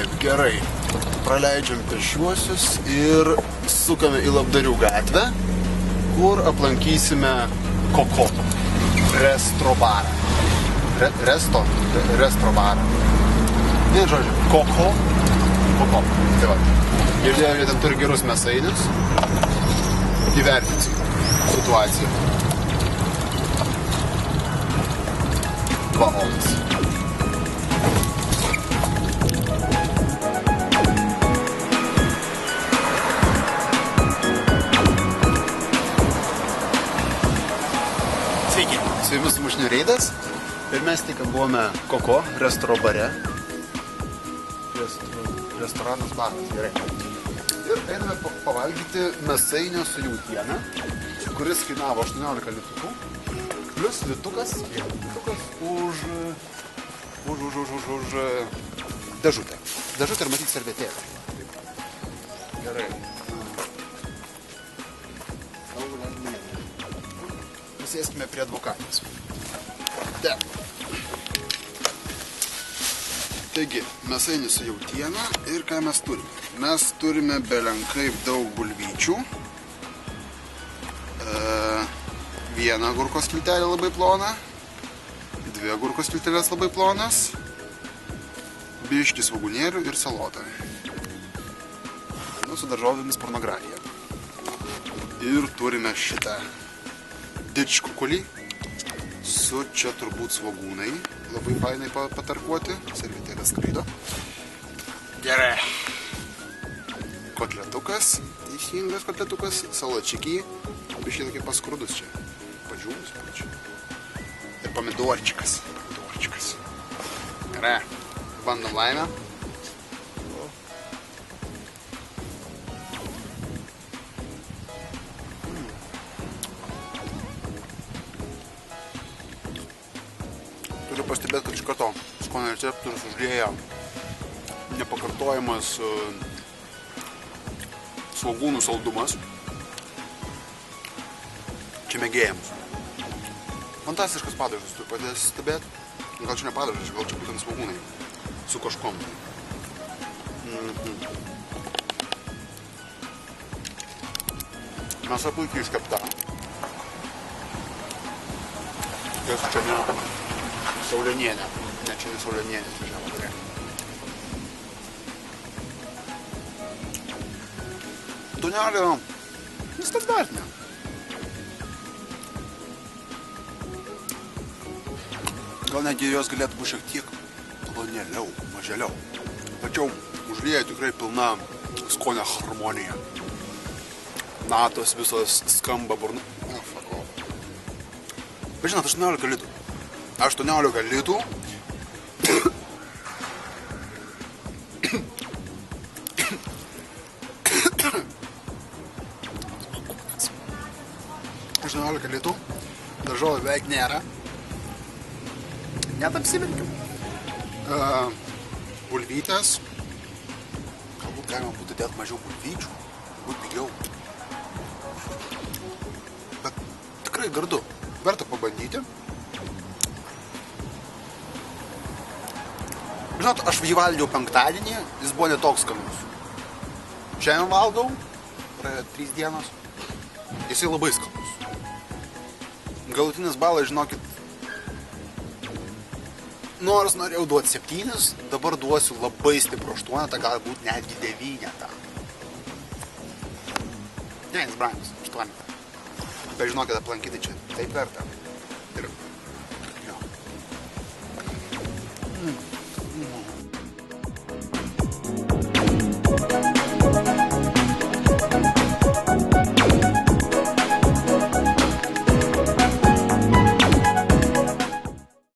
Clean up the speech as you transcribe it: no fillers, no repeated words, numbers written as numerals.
Taip, gerai. Praleidžiam pešiuosius ir sukame į Labdarių gatvę, kur aplankysime Koko Restro barą. Restro barą. Ne, žodžiu, Koko. Tai va. Girdėjau, jie ten turi gerus mėsainius. Įvertinsim situaciją. Vaolas. Sveiki, su jumis Mušnių reidas ir mes tik buvome Koko Restro bare. Restoranas baras, gerai. Ir einame pavalgyti mėsainio su jautiena, kuris kainavo 18 litukų, plus litukas už dėžutę. Dėžutę ir matyti servetėlę. Gerai. Sėskime prie advokatės. Taigi, mėsainis su jautiena ir ką mes turime? Mes turime belenkaip daug bulvyčių. Vieną agurkos skiltelę labai ploną, dvi agurkos skiltelės labai plonas, biškį svogūnėlių ir salotą. Su daržovėmis pornografija. Ir turime šitą didžkukulį su čia turbūt svogūnai. Labai fainai patarkuoti. Servetėlė skraido. Gerai. Kotletukas. Teisingas kotletukas. Salačikiai. Biškai tokie paskrudus čia. Padžiūmus. Ir pomidorčikas. Gerai. Bandom laimę. Turiu pastebėti, kad iš karto skonio receptorius užlieja nepakartojamas svogūnų saldumas. Čia mėgėjams. Fantastiškas padažas, turiu padės stebėti. Gal čia ne padažas, gal čia būtent svogūnai su kažkom. Mėsa puikiai iškepta. Kas čia ne? Saulionienė. Ne, čia ne Saulionienė, važiavo prie. Tunelė nestandartinė. Gal netgi jos galėtų būti šiek tiek plonėliau, maželiau. Tačiau užlieja tikrai pilna skonio harmonija. Natos visos skamba burna. Bet žinot, 18 litų. 18 litų. Daržovė beveik nėra. Net apsiverkiu. Bulvytės. Galbūt galima būtų dėti mažiau bulvyčių. Būt pigiau. Bet tikrai gardu. Verta pabandyti. Žinot, aš jį valgiau penktadienį, jis buvo netoks skanus. Šiandien valgau, praėjo 3 dienos, jisai labai skanus. Galutinis balas, žinokit, nors norėjau duoti 7, dabar duosiu labai stiprų 8, galbūt netgi 9. Ne, jis brangus, 8. Bet žinokit, aplankyti čia taip verta. Ir... jo.